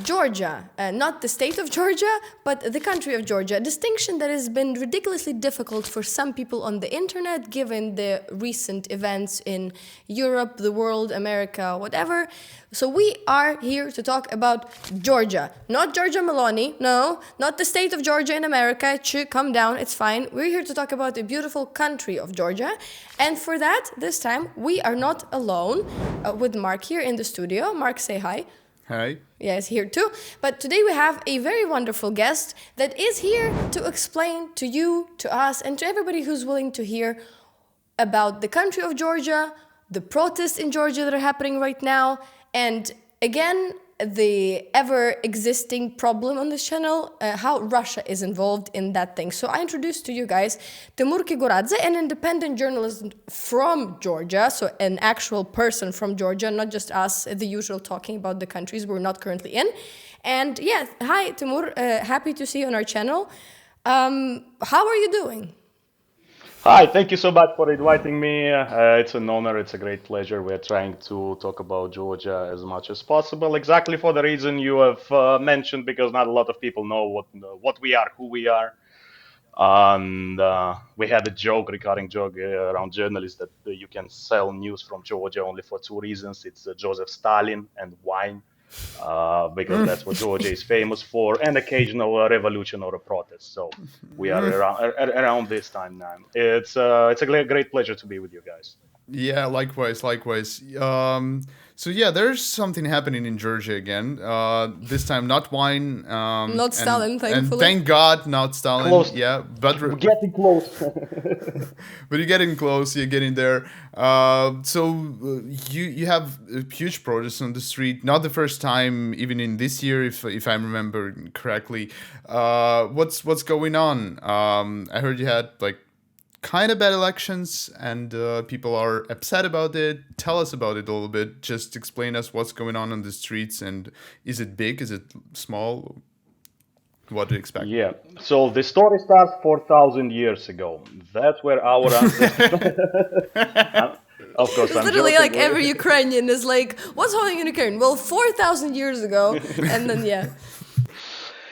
Georgia, not the state of Georgia, but the country of Georgia, a distinction that has been ridiculously difficult for some people on the internet, given the recent events in Europe, the world, America, whatever. So we are here to talk about Georgia, not Giorgia Meloni, no, not the state of Georgia in America. Calm down, it's fine. We're here to talk about the beautiful country of Georgia. And for that, this time, we are not alone with Mark here in the studio. Mark, say hi. Hi. Yes, here too. But today we have a very wonderful guest that is here to explain to you, to us, and to everybody who's willing to hear about the country of Georgia, the protests in Georgia that are happening right now, and again, the ever-existing problem on this channel, how Russia is involved in that thing. So I introduce to you guys Temur Kiguradze, an independent journalist from Georgia, so an actual person from Georgia, not just us, the usual talking about the countries we're not currently in. And yeah, hi Temur, happy to see you on our channel. How are you doing? Hi, thank you so much for inviting me. It's an honor, it's a great pleasure. We're trying to talk about Georgia as much as possible, exactly for the reason you have mentioned, because not a lot of people know what we are, who we are. And we had a joke regarding around journalists that you can sell news from Georgia only for two reasons. It's Joseph Stalin and wine. Because that's what Georgia is famous for, and occasional revolution or a protest. So we are around this time now. It's a great pleasure to be with you guys. Yeah, likewise. So yeah, there's something happening in Georgia again. This time, not wine. Not Stalin, thankfully. And thank God, not Stalin. Close. Yeah, but We're getting close. but you're getting close. You're getting there. You have a huge protests on the street. Not the first time, even in this year, if I remember correctly. What's going on? I heard you had kind of bad elections, and people are upset about it. Tell us about it a little bit. Just explain us what's going on the streets, and is it big? Is it small? What do you expect? Yeah. So the story starts 4,000 years ago. That's where our ancestors. Of course, it's literally like every Ukrainian is like, what's happening in Ukraine? Well, 4,000 years ago, and then yeah.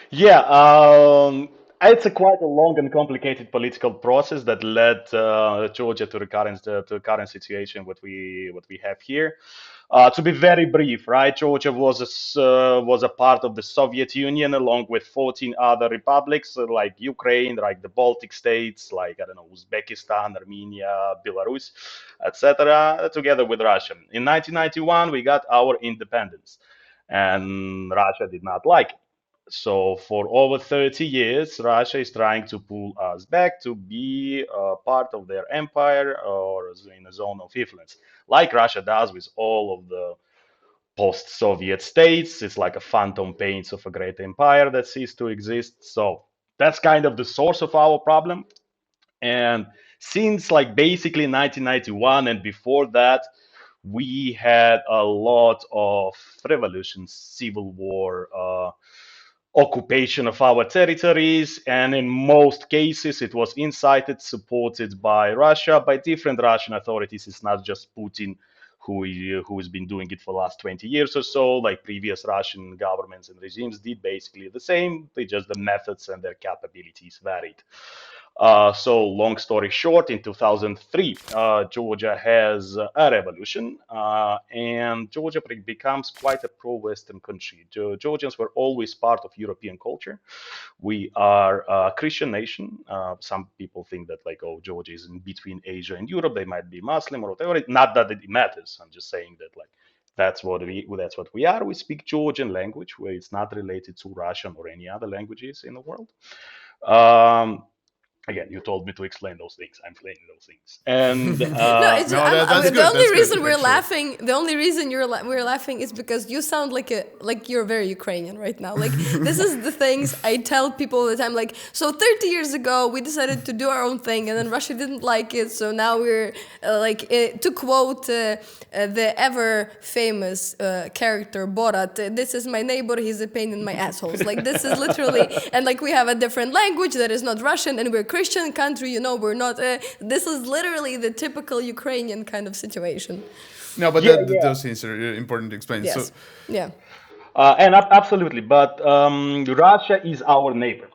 Yeah. It's quite a long and complicated political process that led Georgia to the current situation what we have here. To be very brief, right? Georgia was a part of the Soviet Union along with 14 other republics like Ukraine, like the Baltic states, like Uzbekistan, Armenia, Belarus, etc., together with Russia. In 1991, we got our independence, and Russia did not like it. So for over 30 years, Russia is trying to pull us back to be part of their empire or in a zone of influence, like Russia does with all of the post-Soviet states. It's like a phantom paints of a great empire that ceased to exist. So that's kind of the source of our problem. And since basically 1991 and before that, we had a lot of revolutions, civil war, occupation of our territories, and in most cases it was incited, supported by Russia, by different Russian authorities. It's not just Putin who has been doing it for the last 20 years or so. Like previous Russian governments and regimes did basically the same, they just the methods and their capabilities varied. So long story short, in 2003, Georgia has a revolution, and Georgia becomes quite a pro-Western country. Georgians were always part of European culture. We are a Christian nation. Some people think that Georgia is in between Asia and Europe. They might be Muslim or whatever. Not that it matters. I'm just saying that that's what we are. We speak Georgian language, where it's not related to Russian or any other languages in the world. Again, you told me to explain those things. I'm explaining those things. And the only reason we're laughing, the only reason we're laughing is because you sound like you're very Ukrainian right now. Like this is the things I tell people all the time. Like, so 30 years ago we decided to do our own thing, and then Russia didn't like it, so now we're to quote the ever famous character Borat. This is my neighbor. He's a pain in my assholes. Like this is literally, and we have a different language that is not Russian, and we're Christian country, we're not. This is literally the typical Ukrainian kind of situation. No, but those things are important to explain. Yes. So, yeah. Absolutely, but Russia is our neighbor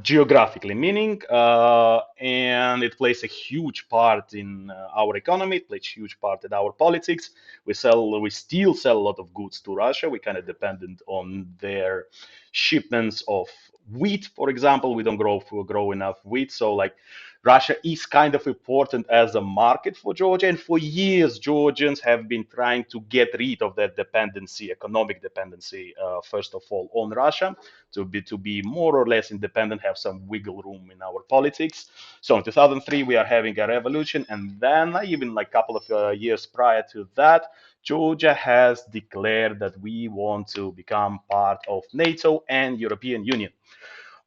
geographically, meaning, and it plays a huge part in our economy. It plays a huge part in our politics. We still sell a lot of goods to Russia. We kind of dependent on their shipments of wheat, for example. We don't grow enough wheat, so like Russia is kind of important as a market for Georgia, and for years Georgians have been trying to get rid of that dependency, economic dependency, first of all, on Russia, to be more or less independent, have some wiggle room in our politics. So in 2003 we are having a revolution, and then even like a couple of years prior to that, Georgia has declared that we want to become part of NATO and European Union.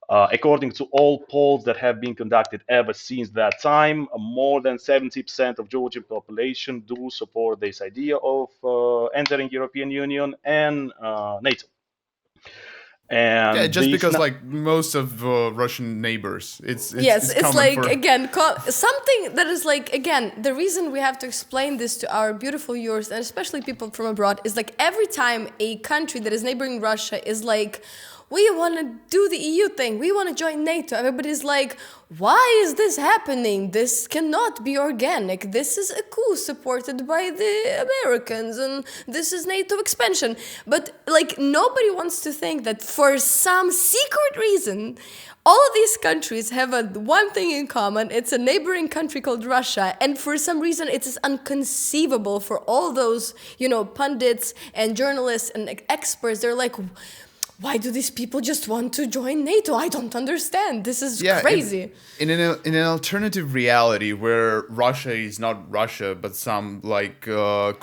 According to all polls that have been conducted ever since that time, more than 70% of Georgian population do support this idea of entering European Union and NATO. Yeah, And just this because like most of Russian neighbors, Yes, it's it's common like for. again something that is like again the reason we have to explain this to our beautiful viewers and especially people from abroad is like every time a country that is neighboring Russia is like we want to do the EU thing, we want to join NATO. Everybody's like, why is this happening? This cannot be organic. This is a coup supported by the Americans and this is NATO expansion. But like nobody wants to think that for some secret reason all of these countries have one thing in common. It's a neighboring country called Russia. And for some reason, it is inconceivable for all those, pundits and journalists and experts. They're like, why do these people just want to join NATO? I don't understand. This is Yeah, crazy. in an alternative reality where Russia is not Russia but some like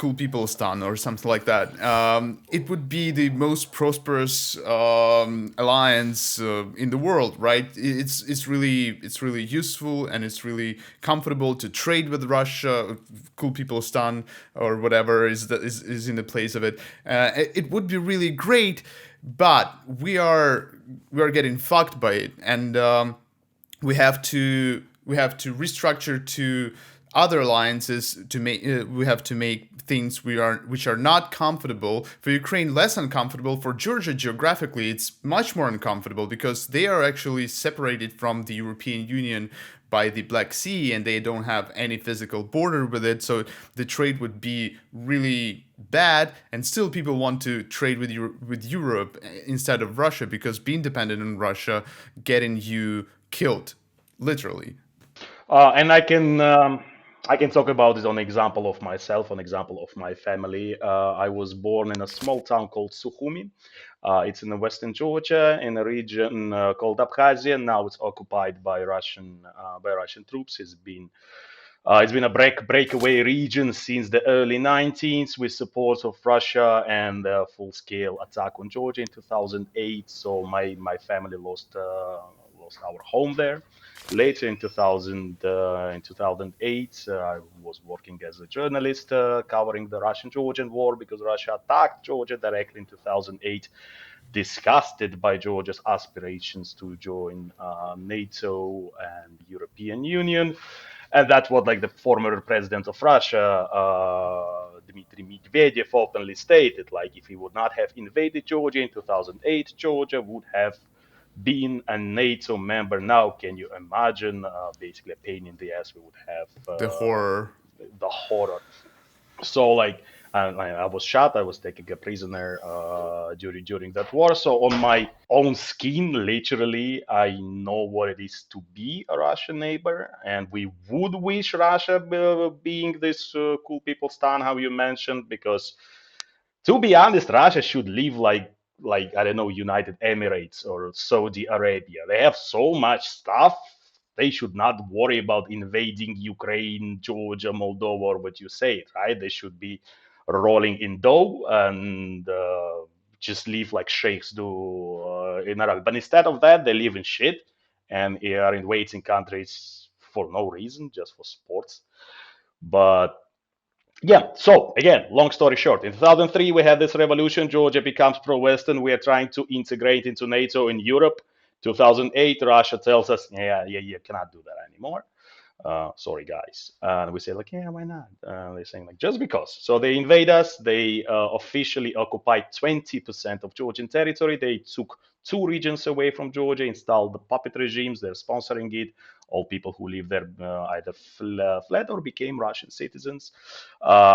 cool people stan or something like that, it would be the most prosperous alliance in the world, right? It's really useful and it's really comfortable to trade with Russia, cool people stan or whatever is in the place of it. It would be really great, but we are getting fucked by it, and we have to restructure to other alliances to make we have to make things which are not comfortable for Ukraine less uncomfortable. For Georgia geographically it's much more uncomfortable because they are actually separated from the European Union by the Black Sea and they don't have any physical border with it, so the trade would be really bad, and still people want to trade with Europe instead of Russia because being dependent on Russia getting you killed, literally. And I can talk about this on example of myself, on example of my family. I was born in a small town called Sukhumi. It's in the western Georgia, in a region called Abkhazia. Now it's occupied by Russian troops. It's been a breakaway region since the early 19s with support of Russia and a full-scale attack on Georgia in 2008. So my family lost our home there. Later in 2008, I was working as a journalist covering the Russian-Georgian war because Russia attacked Georgia directly in 2008, disgusted by Georgia's aspirations to join NATO and the European Union. And that's what like the former president of Russia, Dmitry Medvedev, openly stated. Like if he would not have invaded Georgia in 2008, Georgia would have been a NATO member. Now, can you imagine basically a pain in the ass we would have, The horror. the horror. So like I was shot. I was taken a prisoner during that war. So on my own skin, literally, I know what it is to be a Russian neighbor, and we would wish Russia being this cool people stan, how you mentioned, because to be honest, Russia should live like I don't know, United Emirates or Saudi Arabia. They have so much stuff. They should not worry about invading Ukraine, Georgia, Moldova, or what you say, right? They should be rolling in dough and just live like sheikhs do in Arabia. But instead of that, they live in shit and are invading countries for no reason, just for sports. But yeah, so again, long story short, in 2003 we had this revolution. Georgia becomes pro-Western. We are trying to integrate into NATO in Europe. 2008, Russia tells us, yeah, you cannot do that anymore. Sorry, guys. And we say like, yeah, why not? They're saying like, just because. So they invade us. They officially occupied 20% of Georgian territory. They took two regions away from Georgia, installed the puppet regimes. They're sponsoring it. All people who live there either fled or became Russian citizens.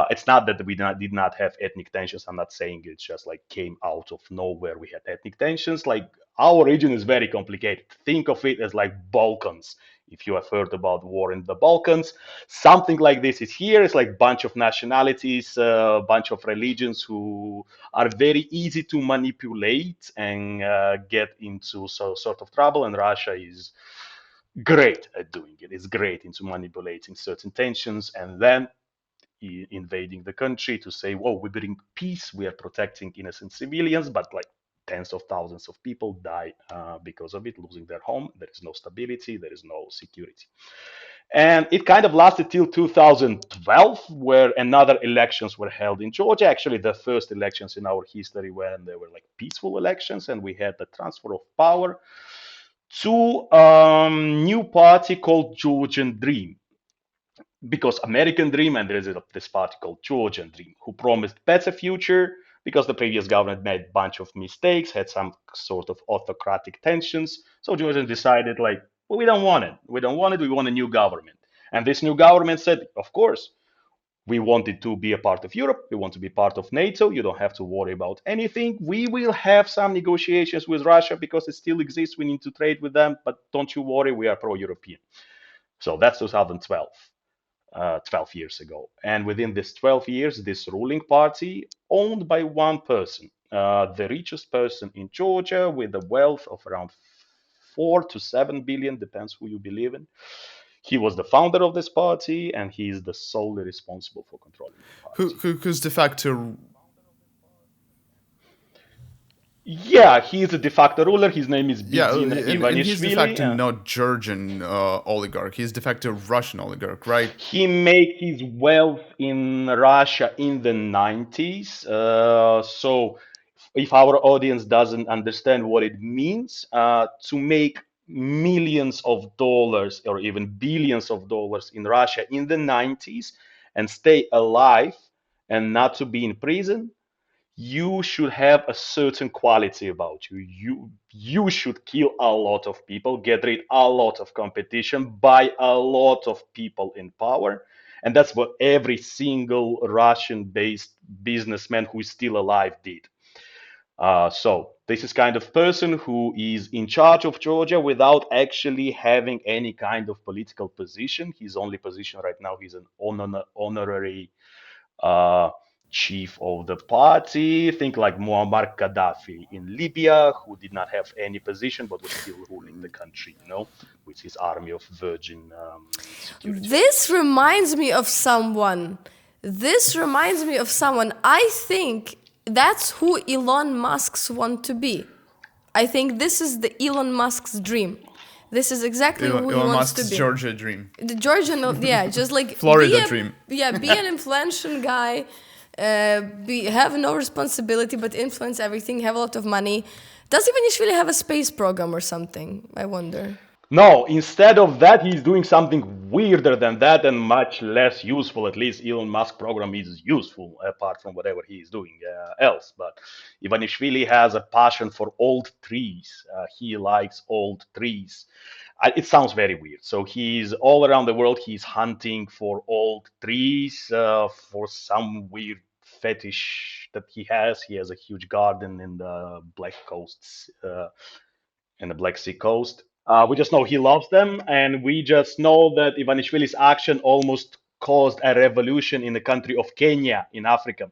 It's not that we did not have ethnic tensions. I'm not saying it's just like came out of nowhere. We had ethnic tensions. Like our region is very complicated. Think of it as like Balkans. If you have heard about war in the Balkans, something like this is here. It's like a bunch of nationalities, a bunch of religions who are very easy to manipulate and get into sort of trouble. And Russia is great at doing it. It's great into manipulating certain tensions and then invading the country to say, "Whoa, we bring peace. We are protecting innocent civilians," but like tens of thousands of people die because of it, losing their home. There is no stability. There is no security. And it kind of lasted till 2012, where another elections were held in Georgia. Actually, the first elections in our history when they were like peaceful elections, and we had the transfer of power to a new party called Georgian Dream. Because American Dream, and there is this party called Georgian Dream, who promised better future because the previous government made a bunch of mistakes, had some sort of autocratic tensions. So Georgians decided, like, well, we don't want it. We don't want it. We want a new government. And this new government said, of course, we wanted to be a part of Europe. We want to be part of NATO. You don't have to worry about anything. We will have some negotiations with Russia because it still exists. We need to trade with them, but don't you worry. We are pro-European. So that's 2012. 12 years ago. And within this 12 years, this ruling party, owned by one person, the richest person in Georgia, with a wealth of around 4 to 7 billion, depends who you believe in. He was the founder of this party, and he is the solely responsible for controlling the party. Who's de facto? Yeah, he is a de facto ruler. His name is Yeah, Bidzina and he's de facto Ivanishvili. not Georgian oligarch. He's de facto Russian oligarch, right? He made his wealth in Russia in the 90s. So, if our audience doesn't understand what it means, to make millions of dollars or even billions of dollars in Russia in the 90s and stay alive and not to be in prison, you should have a certain quality about you. You should kill a lot of people, get rid a lot of competition, buy a lot of people in power. And that's what every single Russian-based businessman who is still alive did. So this is kind of person who is in charge of Georgia without actually having any kind of political position. His only position right now, he's an honorary uh, chief of the party. Think like Muammar Gaddafi in Libya, who did not have any position but was still ruling the country, with his army of virgin security. This reminds me of someone. I think that's who Elon Musk's want to be. I think this is the Elon Musk's dream. This is exactly who he Elon wants Musk's to be. Georgia dream. The Georgian, yeah, just like Florida dream. Yeah, be an influential guy, have no responsibility but influence everything, have a lot of money. Does Ivanishvili have a space program or something? I wonder. No, instead of that, he's doing something weirder than that and much less useful. At least Elon Musk program is useful, apart from whatever he is doing else. But Ivanishvili has a passion for old trees. He likes old trees. It sounds very weird. So he's all around the world. He's hunting for old trees for some weird fetish that he has. He has a huge garden in the Black Coast, in the Black Sea coast. We just know he loves them, and we just know that Ivanishvili's action almost caused a revolution in the country of Kenya in Africa.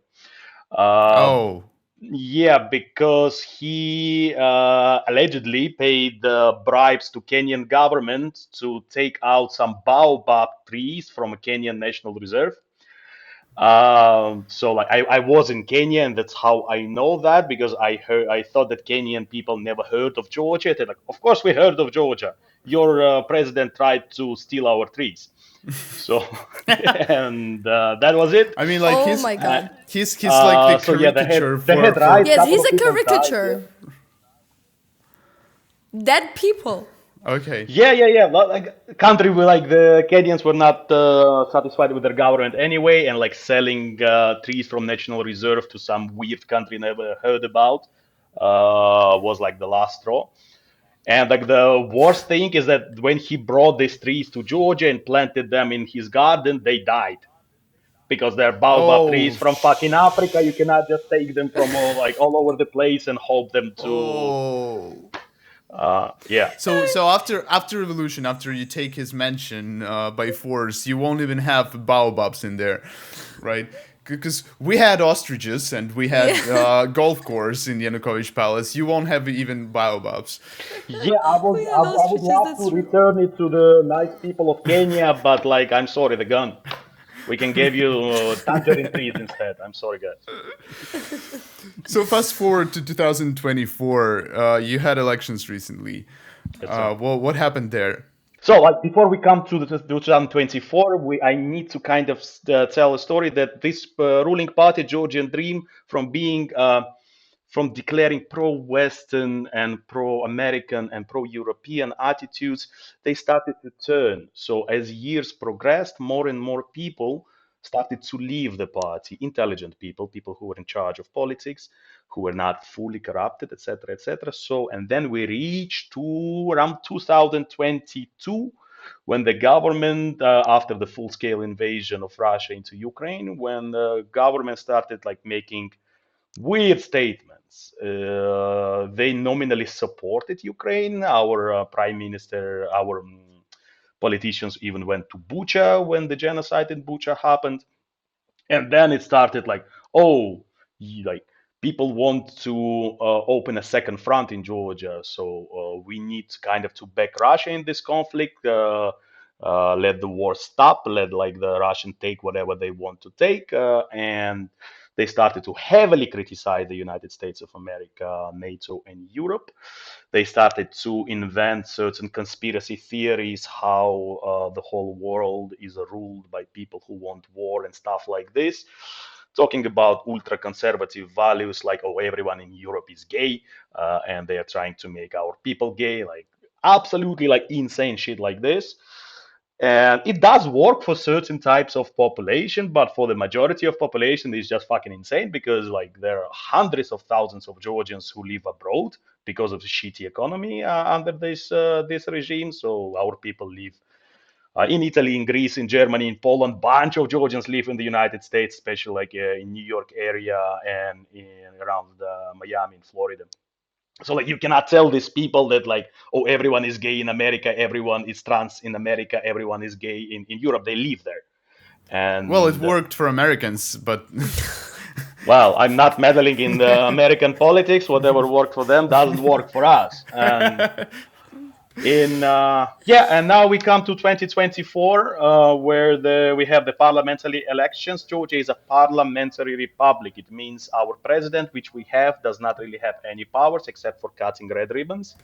Oh, Yeah, because he allegedly paid bribes to Kenyan government to take out some baobab trees from a Kenyan National Reserve. So like I was in Kenya, and that's how I know that, because I thought that Kenyan people never heard of Georgia. They're like, of course we heard of Georgia. Your president tried to steal our trees. So and that was it. I mean, like Oh my God. he's like the So yeah, caricature the head for right. Yes, couple he's of a people died, caricature. Dead people. Okay. Yeah. Like country where like the Kenyans were not satisfied with their government anyway, and like selling trees from national reserve to some weird country never heard about was like the last straw. And like the worst thing is that when he brought these trees to Georgia and planted them in his garden, they died because they're baobab trees Oh, from fucking Africa. You cannot just take them from all over the place and hope them to. oh. Yeah. So after revolution, after you take his mansion by force, you won't even have baobabs in there, right? Because we had ostriches and we had Yeah. golf course in Yanukovych Palace. You won't have even baobabs. Yeah, I would, We I, had I would ostriches, love that's to true. return it to the nice people of Kenya, but like, I'm sorry, the gun. We can give you tangerine trees instead. I'm sorry, guys. So fast forward to 2024. You had elections recently. That's right. Well, what happened there? So, like, before we come to the 2024, I need to kind of tell a story that this ruling party, Georgian Dream, from declaring pro-Western and pro-American and pro-European attitudes, they started to turn. So as years progressed, more and more people started to leave the party, intelligent people, people who were in charge of politics, who were not fully corrupted, etc., etc. So, and then we reached to around 2022, when the government, after the full-scale invasion of Russia into Ukraine, when the government started like making weird statements. They nominally supported Ukraine. Our prime minister, our politicians even went to Bucha when the genocide in Bucha happened. And then it started like, oh, like people want to open a second front in Georgia, so we need kind of to back Russia in this conflict. Let the war stop. Let like the Russian take whatever they want to take, and they started to heavily criticize the United States of America, NATO, and Europe. They started to invent certain conspiracy theories how the whole world is ruled by people who want war and stuff like this, talking about ultra conservative values like, oh, everyone in Europe is gay, and they are trying to make our people gay, like absolutely like insane shit like this. And it does work for certain types of population, but for the majority of population it's just fucking insane, because like there are hundreds of thousands of Georgians who live abroad because of the shitty economy under this regime. So our people live in Italy, in Greece, in Germany, in Poland. Bunch of Georgians live in the United States, especially like in New York area and in around Miami, in Florida. So like you cannot tell these people that like, oh, everyone is gay in America, everyone is trans in America, everyone is gay in Europe. They live there. Well, it And worked for Americans, but well, I'm not meddling in the American politics. Whatever worked for them doesn't work for us. And and now we come to 2024, where we have the parliamentary elections. Georgia is a parliamentary republic. It means our president, which we have, does not really have any powers except for cutting red ribbons.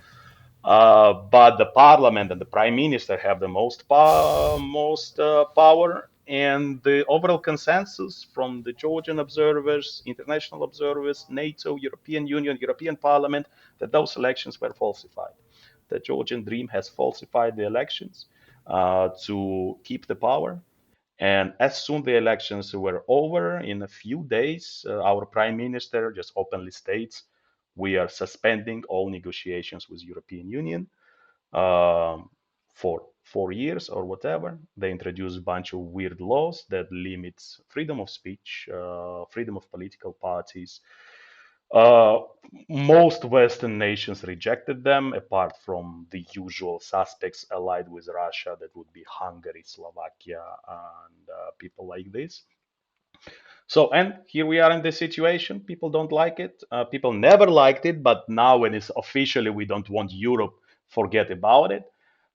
But the parliament and the prime minister have the most power. And the overall consensus from the Georgian observers, international observers, NATO, European Union, European Parliament, that those elections were falsified. The Georgian Dream has falsified the elections to keep the power. And as soon the elections were over, in a few days, our prime minister just openly states, we are suspending all negotiations with European Union for 4 years or whatever. They introduce a bunch of weird laws that limits freedom of speech, freedom of political parties. Uh, Most Western nations rejected them, apart from the usual suspects allied with Russia, that would be Hungary, Slovakia, and people like this. So, and here we are in this situation. People don't like it. People never liked it, but now when it's officially, we don't want Europe, forget about it.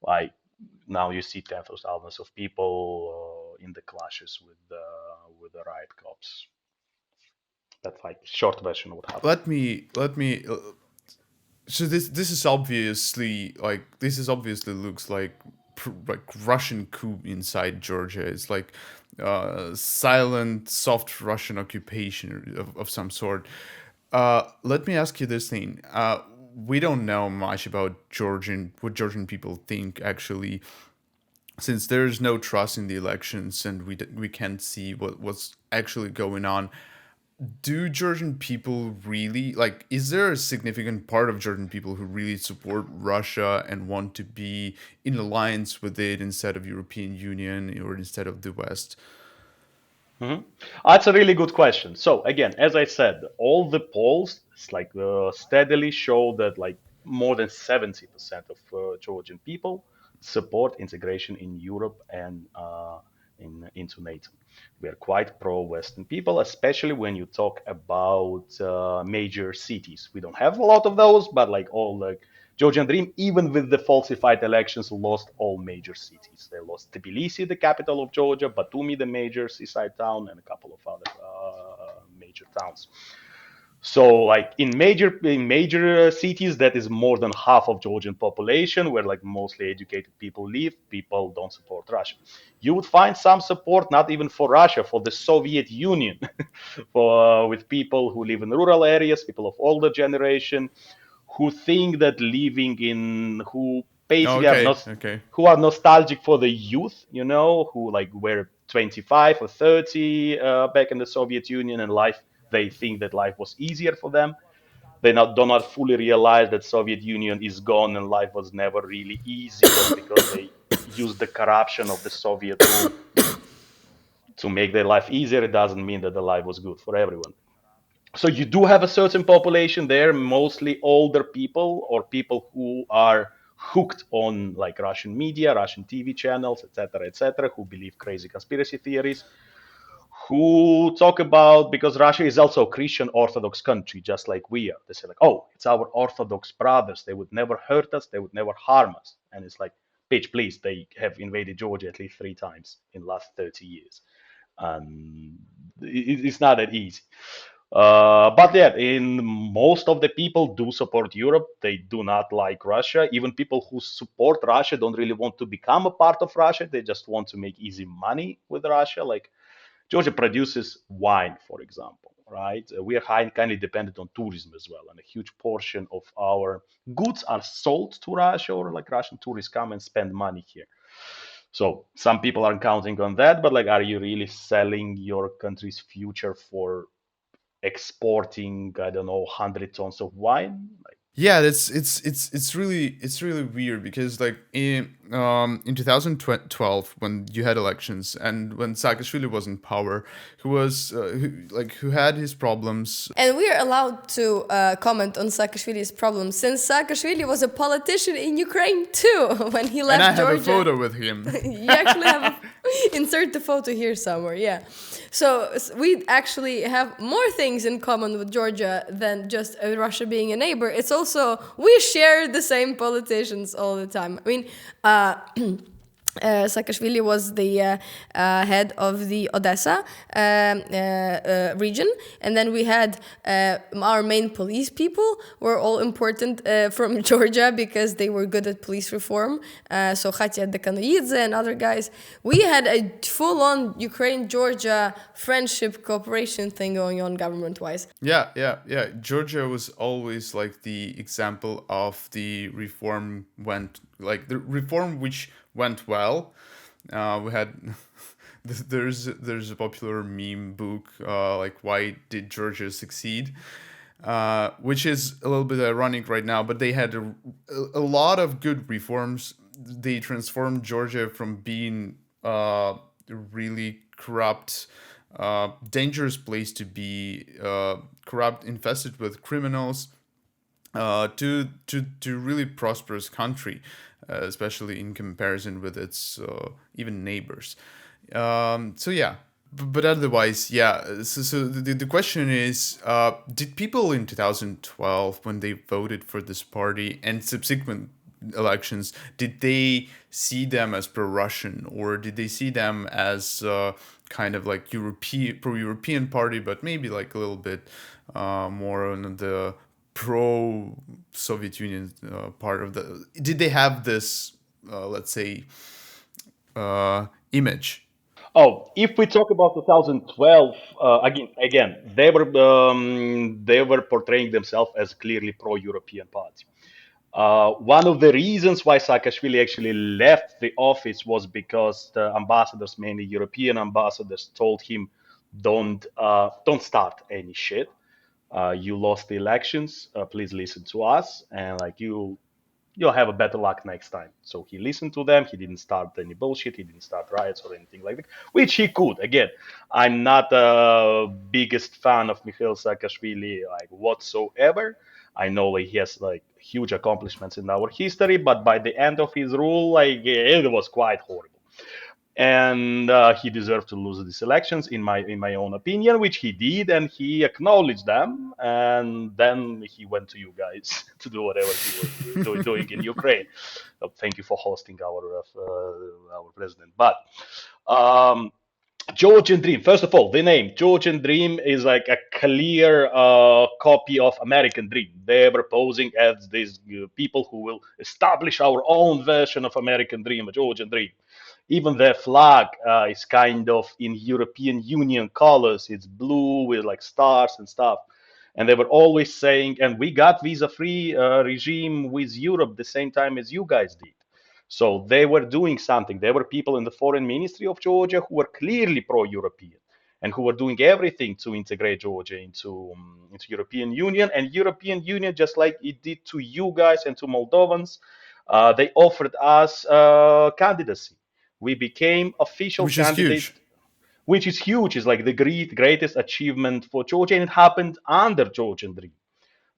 Like now, you see tens of thousands of people in the clashes with the riot cops. That's like short version of what happened. let me. So this is obviously like this is obviously looks like Russian coup inside Georgia. It's like silent, soft Russian occupation of some sort. Let me ask you this thing. we don't know much about what Georgian people think actually, since there's no trust in the elections and we can't see what's actually going on. Do Georgian people really, like, is there a significant part of Georgian people who really support Russia and want to be in alliance with it instead of European Union or instead of the West? That's a really good question. So again, as I said, all the polls steadily show that like more than 70% of Georgian people support integration in Europe and into NATO. We are quite pro-Western people, especially when you talk about major cities. We don't have a lot of those, but like all the Georgian Dream, even with the falsified elections, lost all major cities. They lost Tbilisi, the capital of Georgia, Batumi, the major seaside town, and a couple of other major towns. So, like in major cities, that is more than half of Georgian population, where like mostly educated people live. People don't support Russia. You would find some support, not even for Russia, for the Soviet Union, for with people who live in rural areas, people of older generation, who think that living in who basically have Okay, not okay. who are nostalgic for the youth, who like were 25 or 30 back in the Soviet Union, and life they think that life was easier for them. They do not fully realize that Soviet Union is gone and life was never really easy, just because they used the corruption of the Soviet rule to make their life easier. It doesn't mean that the life was good for everyone. So you do have a certain population there, mostly older people or people who are hooked on like Russian media, Russian TV channels, etc., who believe crazy conspiracy theories, who talk about, because Russia is also a Christian Orthodox country, just like we are. They say like, oh, it's our Orthodox brothers. They would never hurt us. They would never harm us. And it's like, bitch, please. They have invaded Georgia at least 3 times in the last 30 years. And it's not that easy. But yeah, in most of the people do support Europe. They do not like Russia. Even people who support Russia don't really want to become a part of Russia. They just want to make easy money with Russia. Like Georgia produces wine, for example, right? We are kindly dependent on tourism as well, and a huge portion of our goods are sold to Russia, or like Russian tourists come and spend money here. So some people are counting on that, but like, are you really selling your country's future for exporting, I don't know, 100 tons of wine? Like, Yeah, it's really weird because like in 2012 when you had elections and when Saakashvili was in power, who had his problems. And we are allowed to comment on Saakashvili's problems since Saakashvili was a politician in Ukraine too when he left And I have Georgia. a photo with him. You actually have insert the photo here somewhere, yeah. So we actually have more things in common with Georgia than just Russia being a neighbor. It's also we share the same politicians all the time. I mean, Saakashvili was the head of the Odessa region, and then we had our main police people were all important from Georgia because they were good at police reform. So Khatya Dekanoidze and other guys. We had a full-on Ukraine-Georgia friendship cooperation thing going on government-wise. Yeah. Georgia was always like the example of the reform which went well. We had there's a popular meme book like why did Georgia succeed, which is a little bit ironic right now, but they had a lot of good reforms. They transformed Georgia from being really corrupt, dangerous place to be, corrupt, infested with criminals, to really prosperous country, especially in comparison with its even neighbors. So yeah, but otherwise, yeah. So the question is, did people in 2012, when they voted for this party and subsequent elections, did they see them as pro-Russian, or did they see them as kind of like pro-European party, but maybe like a little bit more on the pro-Soviet Union part of the? Did they have this, let's say, image? Oh, if we talk about 2012, again, they were portraying themselves as clearly pro-European party. One of the reasons why Saakashvili actually left the office was because the ambassadors, mainly European ambassadors, told him, don't start any shit. You lost the elections. Please listen to us, and like you'll have a better luck next time. So he listened to them. He didn't start any bullshit. He didn't start riots or anything like that, which he could. Again, I'm not the biggest fan of Mikhail Saakashvili like whatsoever. I know like he has like huge accomplishments in our history, but by the end of his rule, like it was quite horrible, and he deserved to lose these elections in my own opinion, which he did, and he acknowledged them, and then he went to you guys to do whatever he was doing in Ukraine. Thank you for hosting our president. But um, Georgian Dream, first of all, the name Georgian Dream is like a clear copy of American Dream. They were posing as these people who will establish our own version of American Dream, a Georgian Dream. Even their flag is kind of in European Union colors. It's blue with like stars and stuff. And they were always saying, and we got visa-free regime with Europe the same time as you guys did. So they were doing something. There were people in the foreign ministry of Georgia who were clearly pro-European and who were doing everything to integrate Georgia into European Union. And European Union, just like it did to you guys and to Moldovans, they offered us candidacy. We became official Which is candidate, huge. which is huge. It's like the greatest achievement for Georgia, and it happened under Georgian Dream.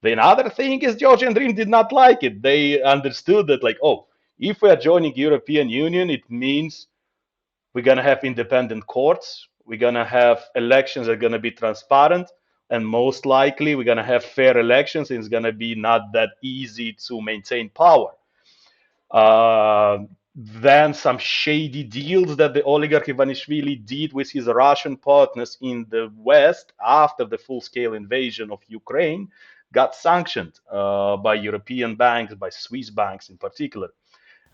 The another thing is Georgian Dream did not like it. They understood that, like, oh, if we are joining European Union, it means we're gonna have independent courts, we're gonna have elections that are gonna be transparent, and most likely we're gonna have fair elections, and it's gonna be not that easy to maintain power. Uh, then some shady deals that the oligarch Ivanishvili did with his Russian partners in the West after the full-scale invasion of Ukraine got sanctioned by European banks, by Swiss banks in particular.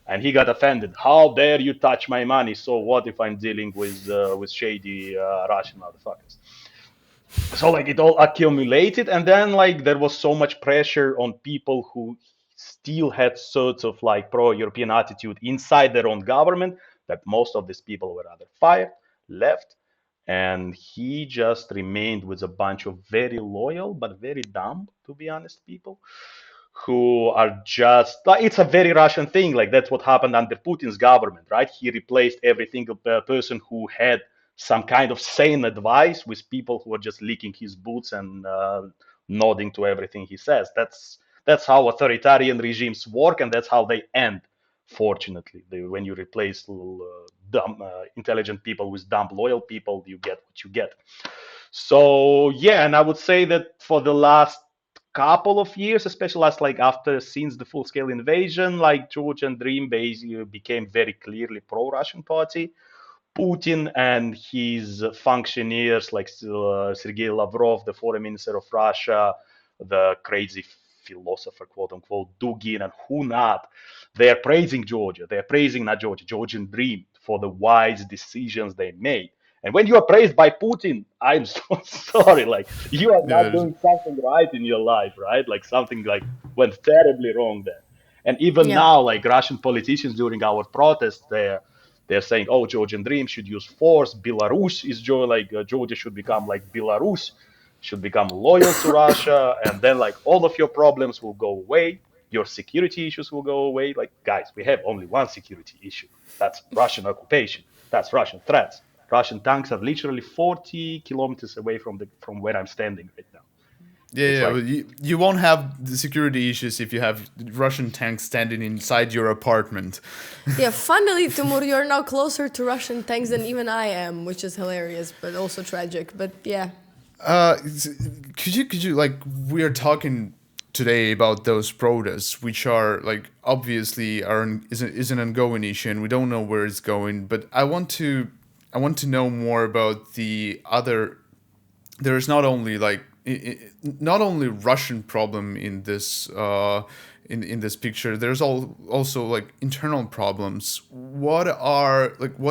And he got offended. How dare you touch my money? So what if I'm dealing with shady Russian motherfuckers? So like it all accumulated, and then like there was so much pressure on people who still had sort of like pro-European attitude inside their own government that most of these people were either fired, left, and he just remained with a bunch of very loyal but very dumb, to be honest, people who are just like, it's a very Russian thing. Like that's what happened under Putin's government, right? He replaced every single person who had some kind of sane advice with people who are just licking his boots and nodding to everything he says. That's how authoritarian regimes work, and that's how they end. Fortunately, when you replace dumb, intelligent people with dumb, loyal people, you get what you get. So yeah, and I would say that for the last couple of years, especially last like after since the full scale invasion, like Georgian Dream basically became very clearly pro-Russian party. Putin and his functionaries like Sergei Lavrov, the foreign minister of Russia, the crazy philosopher, quote unquote, Dugin, and who not, they're praising Georgia. They're praising not Georgia, Georgian Dream for the wise decisions they made. And when you are praised by Putin, I'm so sorry. Like you are not Yeah, doing something right in your life, right? Like something like went terribly wrong there. And even Yeah. now, like Russian politicians during our protests, they're saying, "Oh, Georgian Dream should use force. Belarus is Georgia should become like Belarus, should become loyal to Russia, and then like all of your problems will go away. Your security issues will go away." Like, guys, we have only one security issue. That's Russian occupation. That's Russian threats. Russian tanks are literally 40 kilometers away from where I'm standing right now. yeah, It's yeah. like, But you won't have the security issues if you have Russian tanks standing inside your apartment. Yeah, funnily, Timur, you're now closer to Russian tanks than even I am, which is hilarious, but also tragic. But yeah. Could you like we are talking today about those protests, which are like obviously is an ongoing issue, and we don't know where it's going. But I want to know more about the other. There's not only like not only Russian problem in this in this picture. There's also like internal problems. What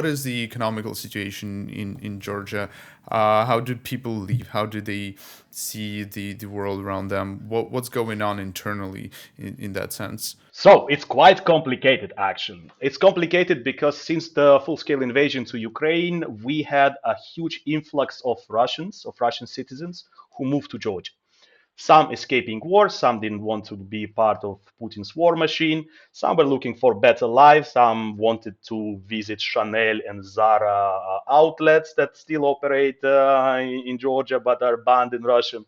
is the economical situation in Georgia? How do people live? How do they see the world around them? What's going on internally in that sense? So it's quite complicated, actually. It's complicated because since the full-scale invasion to Ukraine, we had a huge influx of Russian citizens who moved to Georgia. Some escaping war, some didn't want to be part of Putin's war machine, some were looking for better life, some wanted to visit Chanel and Zara outlets that still operate in Georgia but are banned in Russia.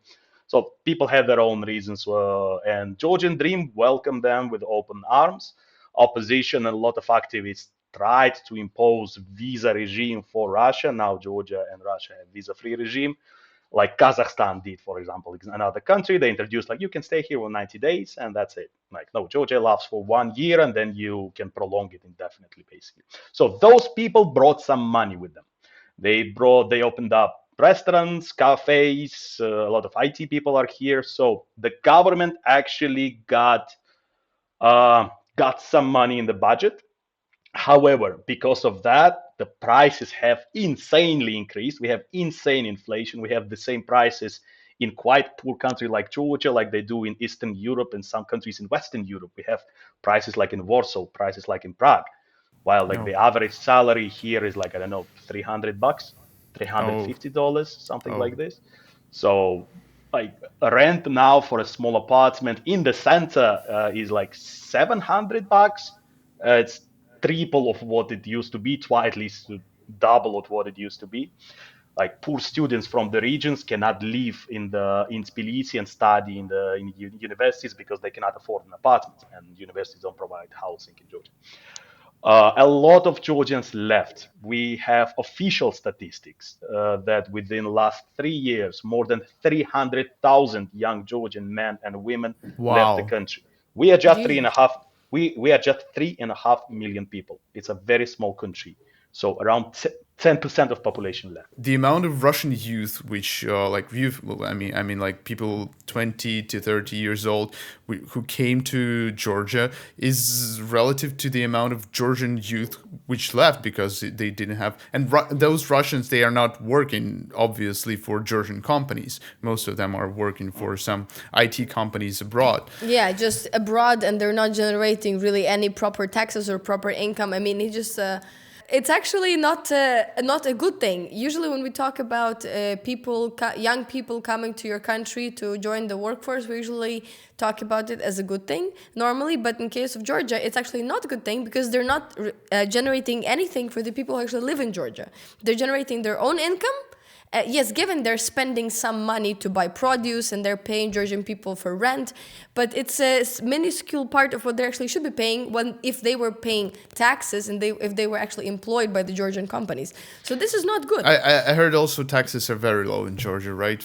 So people had their own reasons, and Georgian Dream welcomed them with open arms. Opposition and a lot of activists tried to impose visa regime for Russia. Now Georgia and Russia have visa-free regime, like Kazakhstan did, for example. It's another country. They introduced like you can stay here for 90 days and that's it. Like no, Georgia lasts for 1 year and then you can prolong it indefinitely, basically. So those people brought some money with them. They opened up restaurants, cafes. A lot of IT people are here. So the government actually got some money in the budget. However, because of that, the prices have insanely increased. We have insane inflation. We have the same prices in quite poor country like Georgia, like they do in Eastern Europe and some countries in Western Europe. We have prices like in Warsaw, prices like in Prague. While like No. the average salary here is like, I don't know, $300, Oh. $350, something Oh. like this. So like a rent now for a small apartment in the center is like $700. It's triple of what it used to be, twice at least double of what it used to be. Like poor students from the regions cannot live in Tbilisi and study in universities because they cannot afford an apartment, and universities don't provide housing in Georgia. A lot of Georgians left. We have official statistics that within the last 3 years, more than 300,000 young Georgian men and women left the Wow. country. We are just three and a Jesus. half. We are just 3.5 million people. It's a very small country. So around 10% of population left. The amount of Russian youth, which like youth, well, I mean, like people 20 to 30 years old, who came to Georgia, is relative to the amount of Georgian youth which left because they didn't have. And those Russians, they are not working obviously for Georgian companies. Most of them are working for some IT companies abroad. Yeah, just abroad, and they're not generating really any proper taxes or proper income. I mean, it just it's actually not a good thing. Usually, when we talk about young people coming to your country to join the workforce, we usually talk about it as a good thing normally. But in case of Georgia, it's actually not a good thing because they're not generating anything for the people who actually live in Georgia. They're generating their own income. Yes, given they're spending some money to buy produce and they're paying Georgian people for rent, but it's a minuscule part of what they actually should be paying when if they were paying taxes and if they were actually employed by the Georgian companies. So this is not good. I heard also taxes are very low in Georgia, right?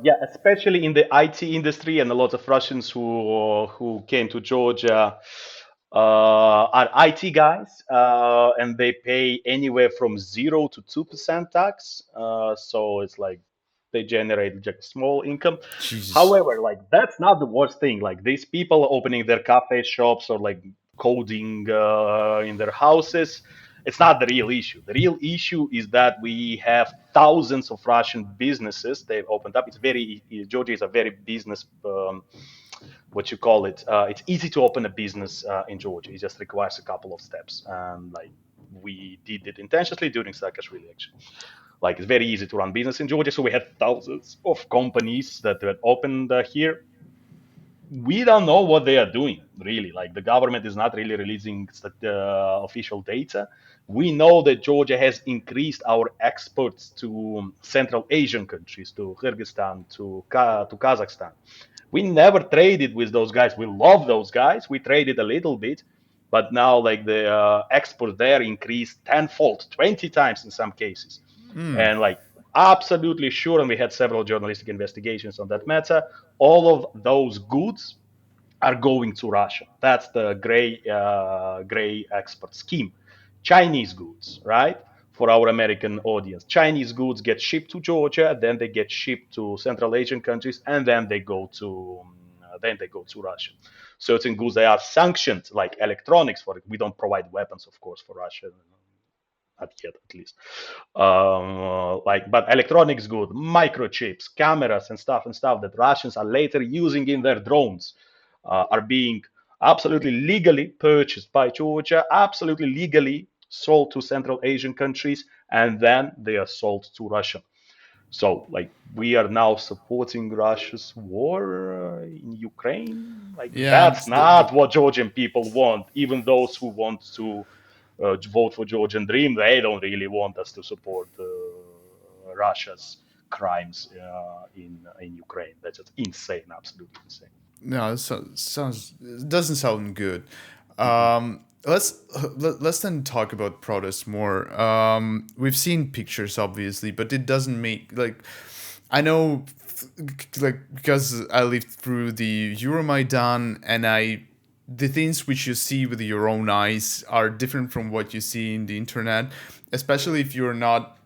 Yeah, especially in the IT industry, and a lot of Russians who came to Georgia are IT guys, and they pay anywhere from 0 to 2% tax. So it's like they generate just small income. Jesus. However, like that's not the worst thing. Like these people opening their cafe shops or like coding in their houses, it's not the real issue. The real issue is that we have thousands of Russian businesses they've opened up. Georgia is a very business, what you call it. It's easy to open a business in Georgia. It just requires a couple of steps, and like we did it intentionally during Saakashvili election. Like it's very easy to run business in Georgia, so we had thousands of companies that were opened here. We don't know what they are doing, really. Like the government is not really releasing official data. We know that Georgia has increased our exports to Central Asian countries, to Kyrgyzstan, to Kazakhstan. We never traded with those guys. We love those guys. We traded a little bit, but now like the export there increased tenfold, 20 times in some cases. And like absolutely sure, and we had several journalistic investigations on that matter, all of those goods are going to Russia. That's the gray export scheme. Chinese goods, right? for our American audience. Chinese goods get shipped to Georgia, then they get shipped to Central Asian countries, and then they go to Russia. Certain goods they are sanctioned, like electronics. For it, we don't provide weapons, of course, for Russia, not yet at least. But electronics good, microchips, cameras, and stuff that Russians are later using in their drones are being absolutely legally purchased by Georgia, absolutely legally sold to Central Asian countries, and then they are sold to Russia. So, like, we are now supporting Russia's war in Ukraine. Like, Yeah, that's it's the not what Georgian people want. Even those who want to vote for Georgian Dream, they don't really want us to support Russia's crimes in Ukraine. That's just insane, absolutely insane. no, sounds doesn't sound good. Mhm. Let's let's then talk about protests more. We've seen pictures, obviously, but it doesn't make like I know, like because I lived through the Euromaidan, and the things which you see with your own eyes are different from what you see in the internet, especially if you're not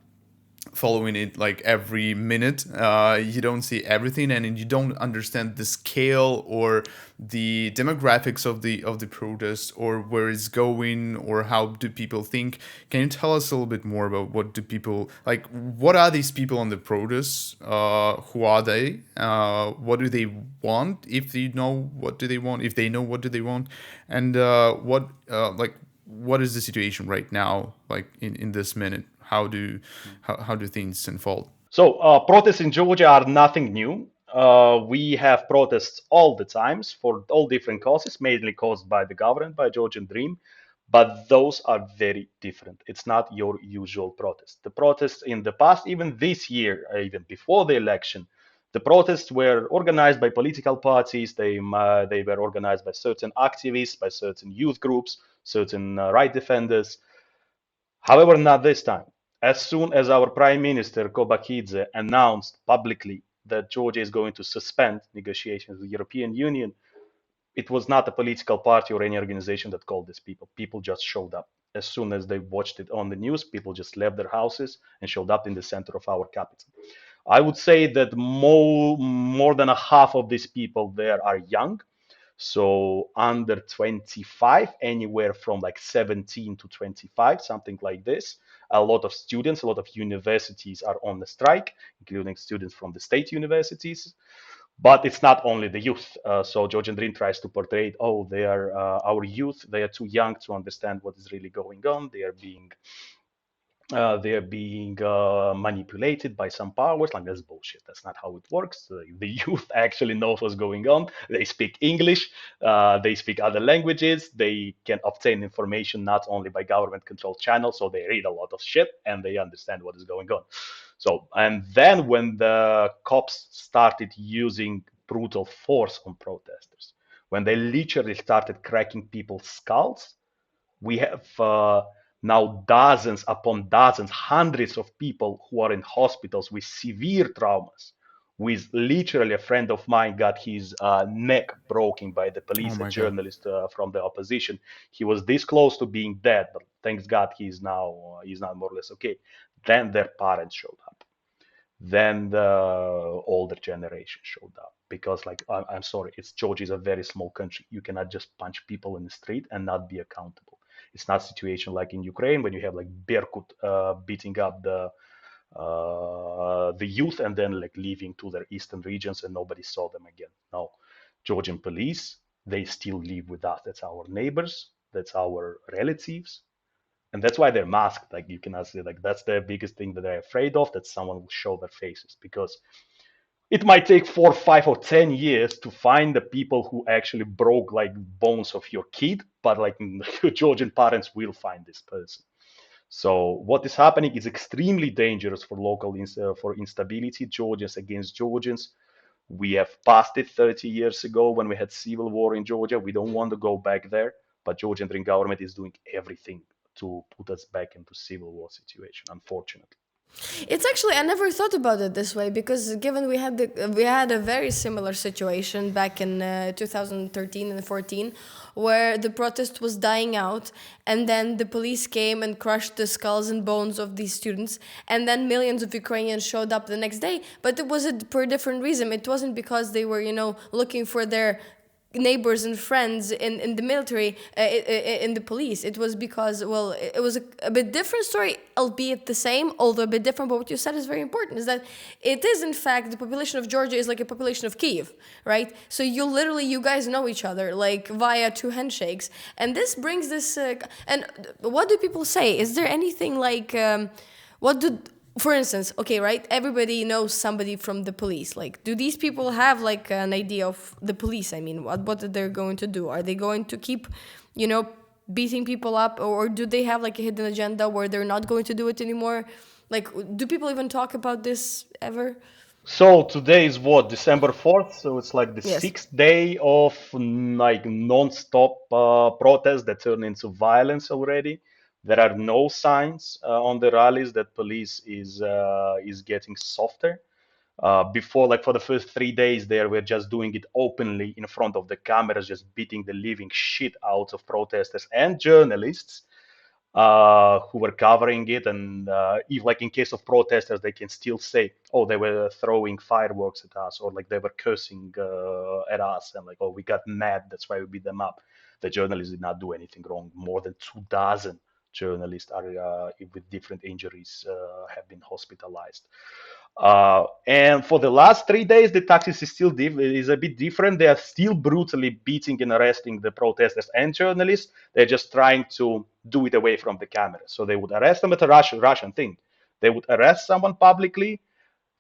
following it like every minute. You don't see everything, and you don't understand the scale or the demographics of the protest, or where it's going, or how do people think. Can you tell us a little bit more about what do people like? What are these people on the protests? Who are they? What do they want? If you know, what do they want? If they know, what do they want? And what is the situation right now, like in this minute? How do things unfold? So protests in Georgia are nothing new. We have protests all the times for all different causes, mainly caused by the government, by Georgian Dream, but those are very different. It's not your usual protest. The protests in the past, even this year, even before the election, the protests were organized by political parties. They were organized by certain activists, by certain youth groups, certain right defenders. However, not this time. As soon as our Prime Minister Kobakidze announced publicly that Georgia is going to suspend negotiations with the European Union, it was not a political party or any organization that called these people. People just showed up. As soon as they watched it on the news, people just left their houses and showed up in the center of our capital. I would say that more than a half of these people there are young, so under 25, anywhere from like 17 to 25, something like this. A lot of students, a lot of universities are on the strike, including students from the state universities. But it's not only the youth. So Georgian Dream tries to portray, oh, they are our youth. They are too young to understand what is really going on. They're being manipulated by some powers. Like, that's bullshit. That's not how it works. The youth actually knows what's going on. They speak English. They speak other languages. They can obtain information not only by government controlled channels, so they read a lot of shit and they understand what is going on. So, and then when the cops started using brutal force on protesters, when they literally started cracking people's skulls, we have now dozens upon dozens, hundreds of people who are in hospitals with severe traumas. With literally a friend of mine got his neck broken by the Oh police, a my god. journalist from the opposition. He was this close to being dead, but thanks God he's now more or less okay. Then their parents showed up. Then the older generation showed up because, like, I'm sorry, it's Georgia is a very small country. You cannot just punch people in the street and not be accountable. It's not a situation like in Ukraine when you have like Berkut beating up the youth and then like leaving to their eastern regions and nobody saw them again. No, Georgian police, they still live with us. That's our neighbors. That's our relatives, and that's why they're masked. Like, you can say, like, that's the biggest thing that they're afraid of, that someone will show their faces, because it might take 4, 5, or 10 years to find the people who actually broke like bones of your kid, but like Georgian parents will find this person. So what is happening is extremely dangerous for for instability. Georgians against Georgians. We have passed it 30 years ago when we had civil war in Georgia. We don't want to go back there, but Georgian government is doing everything to put us back into civil war situation, unfortunately. It's actually I never thought about it this way because given we had a very similar situation back in 2013 and 14 where the protest was dying out and then the police came and crushed the skulls and bones of these students and then millions of Ukrainians showed up the next day, but it was for a different reason. It wasn't because they were looking for their neighbors and friends in the military, in the police. It was because, well, it was a bit different story, albeit the same, although a bit different. But what you said is very important, is that it is, in fact, the population of Georgia is like a population of Kiev, right? So you guys know each other, like, via two handshakes. And this brings this, and what do people say? Is there anything like, what do for instance, okay, right? Everybody knows somebody from the police. Like, do these people have like an idea of the police? I mean, what they're going to do? Are they going to keep, you know, beating people up, or do they have like a hidden agenda where they're not going to do it anymore? Like, do people even talk about this ever? So today is what, December 4th? So it's like the Yes. sixth day of like non-stop protests that turn into violence already. There are no signs on the rallies that police is getting softer. Before, like for the first 3 days, there we're just doing it openly in front of the cameras, just beating the living shit out of protesters and journalists who were covering it. And if, like, in case of protesters, they can still say, oh, they were throwing fireworks at us, or like they were cursing at us, and like, oh, we got mad, that's why we beat them up. The journalists did not do anything wrong. More than 2 dozen journalists are with different injuries have been hospitalized. And for the last 3 days, the tactics is a bit different. They are still brutally beating and arresting the protesters and journalists. They're just trying to do it away from the camera. So they would arrest them at a Russian thing. They would arrest someone publicly,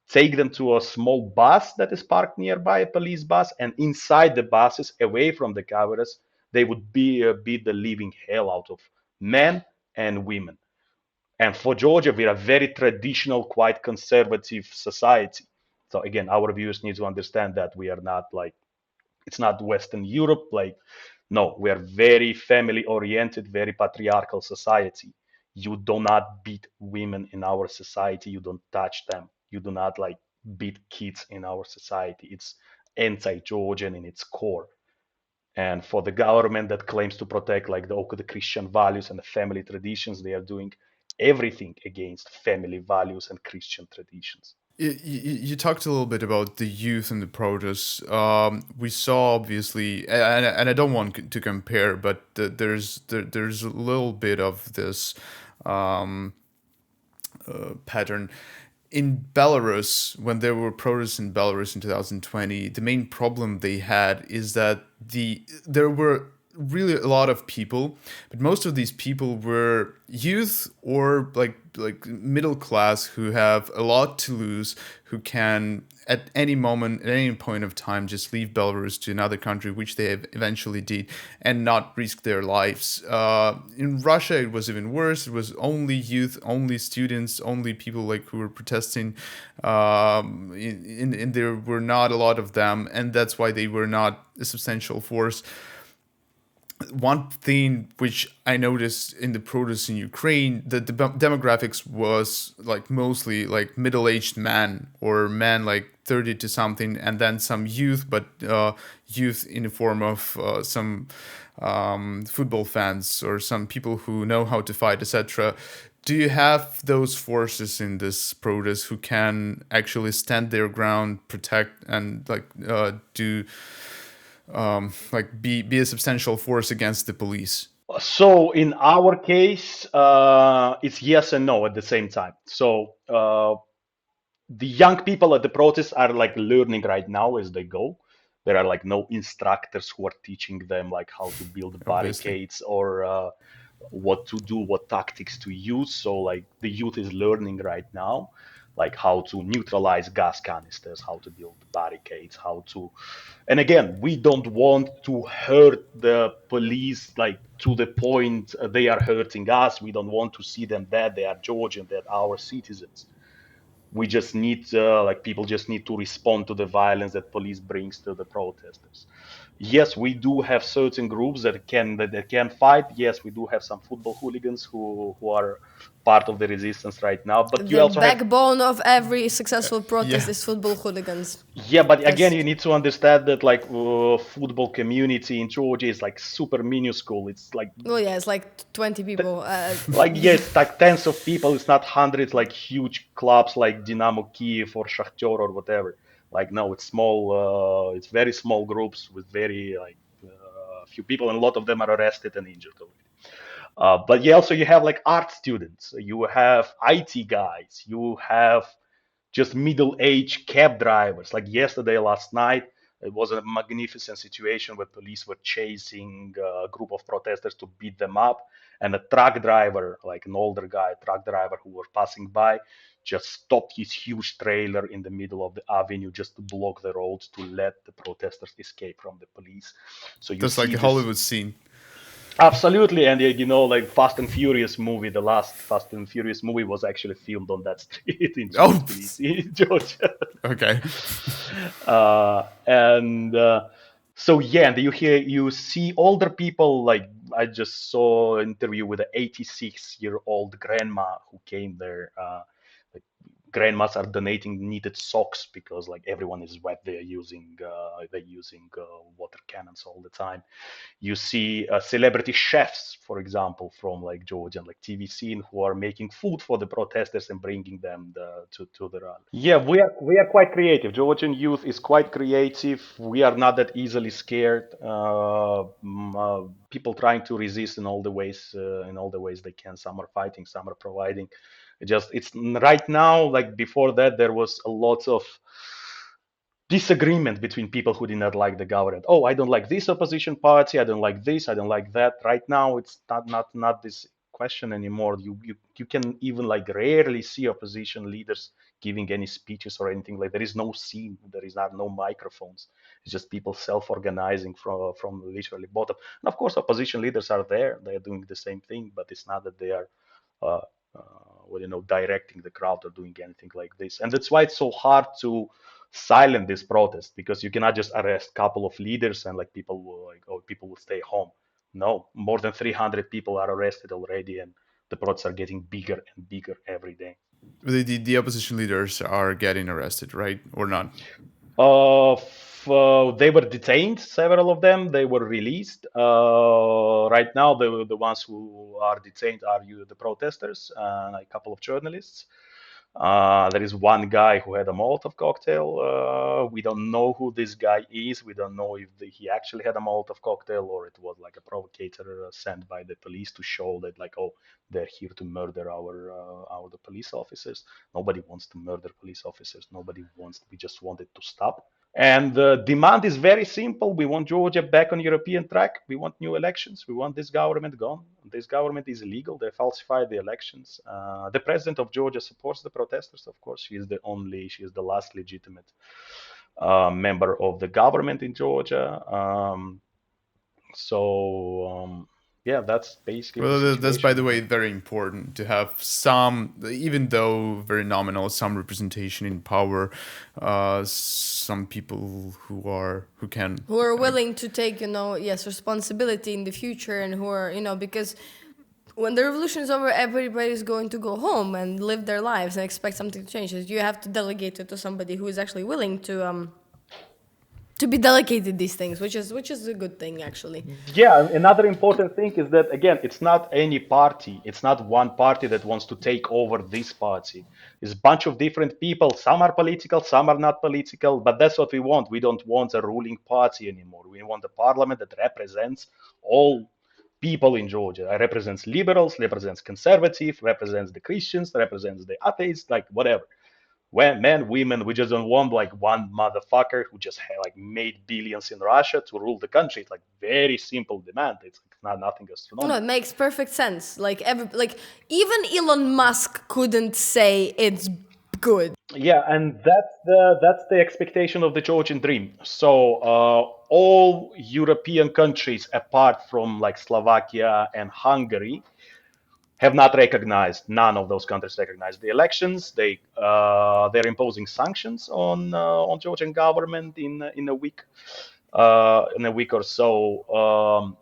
take them to a small bus that is parked nearby, a police bus, and inside the buses, away from the cameras, they would beat the living hell out of men and women. And for Georgia, we're a very traditional, quite conservative society. So again, our viewers need to understand that we are not like, it's not Western Europe. Like, no, we are very family oriented, very patriarchal society. You do not beat women in our society. You don't touch them. You do not like beat kids in our society. It's anti-Georgian in its core. And for the government that claims to protect like the Christian values and the family traditions, they are doing everything against family values and Christian traditions. You talked a little bit about the youth and the protests. We saw obviously, and I don't want to compare, but there's a little bit of this um, pattern in Belarus. When there were protests in Belarus in 2020, the main problem they had is that there were really a lot of people, but most of these people were youth or like middle class who have a lot to lose, who can at any moment, at any point of time, just leave Belarus to another country, which they eventually did, and not risk their lives. In Russia, it was even worse. It was only youth, only students, only people like who were protesting. And there were not a lot of them, and that's why they were not a substantial force. One thing which I noticed in the protests in Ukraine, that the demographics was like mostly like middle-aged men or men like 30 to something, and then some youth, but youth in the form of some football fans or some people who know how to fight, etc. Do you have those forces in this protest who can actually stand their ground, protect, and like do like be a substantial force against the police? So in our case, it's yes and no at the same time. So the young people at the protests are like learning right now as they go. There are like no instructors who are teaching them like how to build Obviously. barricades or what to do, what tactics to use. So like the youth is learning right now, like how to neutralize gas canisters, how to build barricades, how to. And again, we don't want to hurt the police like to the point they are hurting us. We don't want to see them dead. They are Georgian, they're our citizens. We just need like people just need to respond to the violence that police brings to the protesters. Yes, we do have certain groups that can fight. Yes, we do have some football hooligans who are part of the resistance right now. But you The also have backbone of every successful protest Yeah. is football hooligans. yeah, but again, That's you need to understand that like football community in Georgia is like super minuscule. It's well, yeah, it's like 20 people. like yes, like tens of people. It's not hundreds like huge clubs like Dynamo Kiev or Shakhtar or whatever. Like no, it's small. It's very small groups with very like few people, and a lot of them are arrested and injured already. But yeah, also you have like art students, you have IT guys, you have just middle-aged cab drivers. Like yesterday, last night, it was a magnificent situation where police were chasing a group of protesters to beat them up, and a truck driver, like an older guy, truck driver who were passing by, just stopped his huge trailer in the middle of the avenue just to block the road to let the protesters escape from the police. So you That's like see a this. Hollywood scene. Absolutely, and you know, like Fast and Furious movie, the last Fast and Furious movie was actually filmed on that street in Oh, Tbilisi, in Georgia. okay. And so yeah, and you see older people. Like I just saw an interview with an 86-year-old grandma who came there. Like, grandmas are donating needed socks because like everyone is wet. They're using water cannons all the time. You see celebrity chefs, for example, from like Georgian like TV scene who are making food for the protesters and bringing them to the rally. Yeah, we are quite creative. Georgian youth is quite creative. We are not that easily scared. People trying to resist in all the ways they can. Some are fighting, some are providing. It's right now, like before that, there was a lot of disagreement between people who did not like the government. Oh, I don't like this opposition party. I don't like this. I don't like that. Right now, it's not this question anymore. You can even like rarely see opposition leaders giving any speeches or anything like. There is no scene. There is not no microphones. It's just people self-organizing from literally bottom. And of course, opposition leaders are there. They are doing the same thing, but it's not that they are. Uh, Directing the crowd or doing anything like this. And that's why it's so hard to silence this protest because you cannot just arrest a couple of leaders and like people will stay home. No, more than 300 people are arrested already, and the protests are getting bigger and bigger every day. The opposition leaders are getting arrested, right? Or not? They were detained, several of them. They were released. Right now, the ones who are detained are the protesters and a couple of journalists. There is one guy who had a Molotov cocktail. We don't know who this guy is. We don't know if he actually had a Molotov cocktail or it was like a provocator sent by the police to show that, like, oh, they're here to murder our the police officers. Nobody wants to murder police officers. Nobody wants. We just wanted to stop. And the demand is very simple. We want Georgia back on European track. We want new elections. We want this government gone. This government is illegal. They falsified the elections. The president of Georgia supports the protesters. Of course, she is the last legitimate member of the government in Georgia. Yeah, that's basically the Well, that's by situation. the way very important to have some, even though very nominal, some representation in power. Some people who can who are willing to take, yes, responsibility in the future, and who are, because when the revolution is over, everybody's going to go home and live their lives and expect something to change. You have to delegate it to somebody who is actually willing to be delegated these things, which is a good thing actually. Yeah, another important thing is that again, it's not any party. It's not one party that wants to take over this party. It's a bunch of different people. Some are political, some are not political, but that's what we want. We don't want a ruling party anymore. We want a parliament that represents all people in Georgia. It represents liberals, represents conservative, represents the Christians, represents the atheists, like whatever. When men, women, we just don't want like one motherfucker who just like made billions in Russia to rule the country. It's like very simple demand. It's like not nothing No, it astronomical. makes perfect sense. Like even Elon Musk couldn't say it's good. Yeah, and that's the expectation of the Georgian Dream. So all European countries, apart from like Slovakia and Hungary, have not recognized. None of those countries recognize the elections. They're imposing sanctions on Georgian government in a week. in a week or so.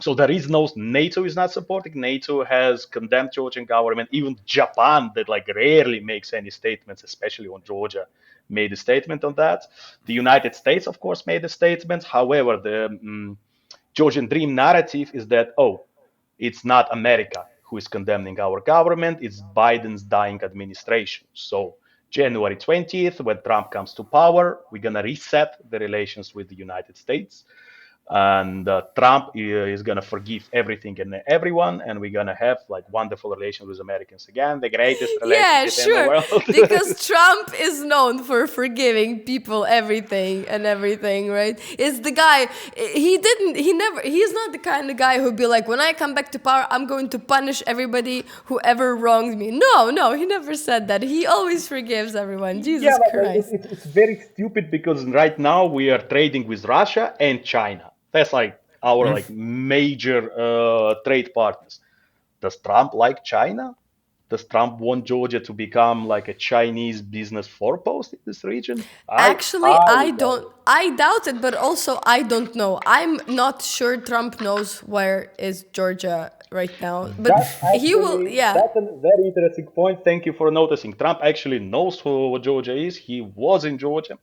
So there is no NATO is not supporting. NATO has condemned Georgian government. Even Japan, that like rarely makes any statements, especially on Georgia, made a statement on that. The United States, of course, made a statement. However, the Georgian Dream narrative is that it's not America who is condemning our government; it's Biden's dying administration. So January 20th, when Trump comes to power, we're gonna reset the relations with the United States, and Trump is gonna forgive everything and everyone, and we're gonna have like wonderful relations with Americans again, the greatest Yeah, relationship in the sure. world. Because Trump is known for forgiving people everything and everything, right? Is the guy, he's not the kind of guy who'd be like, when I come back to power, I'm going to punish everybody who ever wronged me. No, he never said that. He always forgives everyone. Jesus Yeah, but Christ. it's very stupid because right now we are trading with Russia and China. That's like our like major trade partners. Does Trump like China? Does Trump want Georgia to become like a Chinese business forepost in this region? Actually, I doubt don't. it. I doubt it, but also I don't know. I'm not sure Trump knows where is Georgia right now, but he will. Yeah. That's a very interesting point. Thank you for noticing. Trump actually knows who Georgia is. He was in Georgia.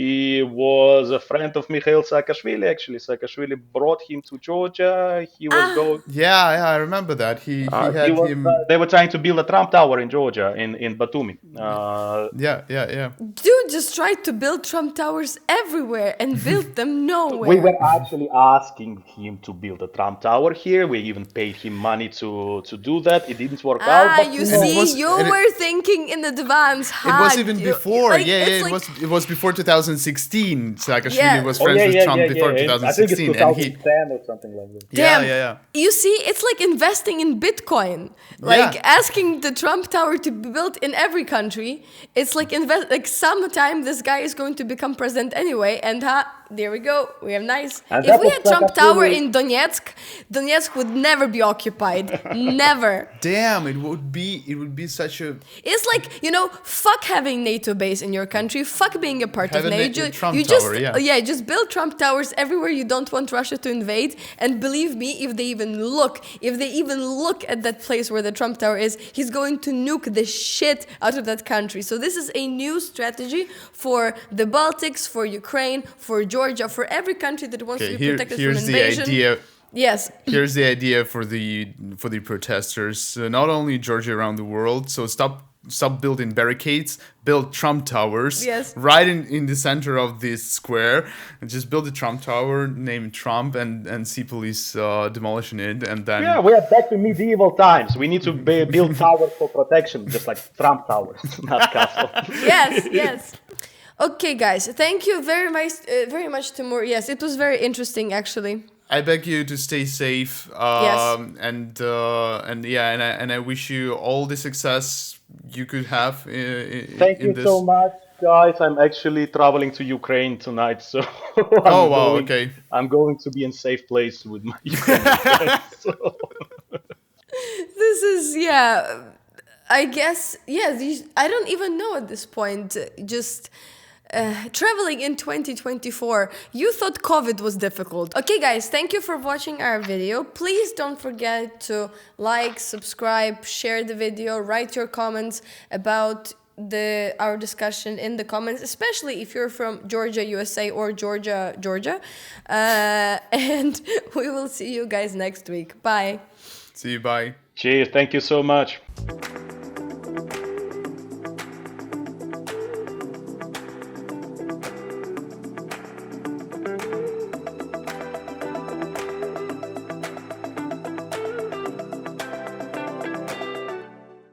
He was a friend of Mikhail Saakashvili. Actually, Saakashvili brought him to Georgia. He was going. Yeah, I remember that. He He had was. him. They were trying to build a Trump Tower in Georgia, in Batumi. Yeah. Dude just tried to build Trump towers everywhere and built them nowhere. We were actually asking him to build a Trump Tower here. We even paid him money to do that. It didn't work out. But You it see, was- you and it- were thinking in advance. It was even before. Like, Yeah, it's it like- was before 2016. Saakashvili Yeah. was friends with Trump before I think it's 2016, and he. 2010 or something like that. Damn. Yeah. You see, it's like investing in Bitcoin. Like asking the Trump Tower to be built in every country. It's like sometime this guy is going to become president anyway, and there we go. We have nice. And If that we was had Trump Tower Saakashvili- in Donetsk would never be occupied. Never. Damn, it would be such a. It's like, fuck having NATO base in your country, fuck being a part Have of a NATO. Trump you tower, just yeah. just build Trump towers everywhere you don't want Russia to invade. And believe me, if they even look at that place where the Trump Tower is, he's going to nuke the shit out of that country. So this is a new strategy for the Baltics, for Ukraine, for Georgia, for every country that wants to be protected from Here's the invasion. idea. Yes. Here's the idea for the protesters, not only Georgia, around the world. So stop building barricades, build Trump towers. Yes. Right in the center of this square, and just build a Trump tower, name it Trump, and see police demolishing it, and then. Yeah, we are back to medieval times. We need to build towers for protection, just like Trump towers, not castles. Yes. Okay, guys, thank you very much, Temur. Yes, it was very interesting, actually. I beg you to stay safe. Yes. And I wish you all the success you could have. Thank in you this. so much, guys. I'm actually traveling to Ukraine tonight, so Okay. I'm going to be in safe place with my Ukrainian friends. So. This is, I guess, I don't even know at this point. Just traveling in 2024. You thought COVID was difficult. Okay, guys, thank you for watching our video. Please don't forget to like, subscribe, share the video, write your comments about our discussion in the comments, especially if you're from Georgia, USA, or Georgia. And we will see you guys next week. Bye. See you. Bye. Cheers. Thank you so much.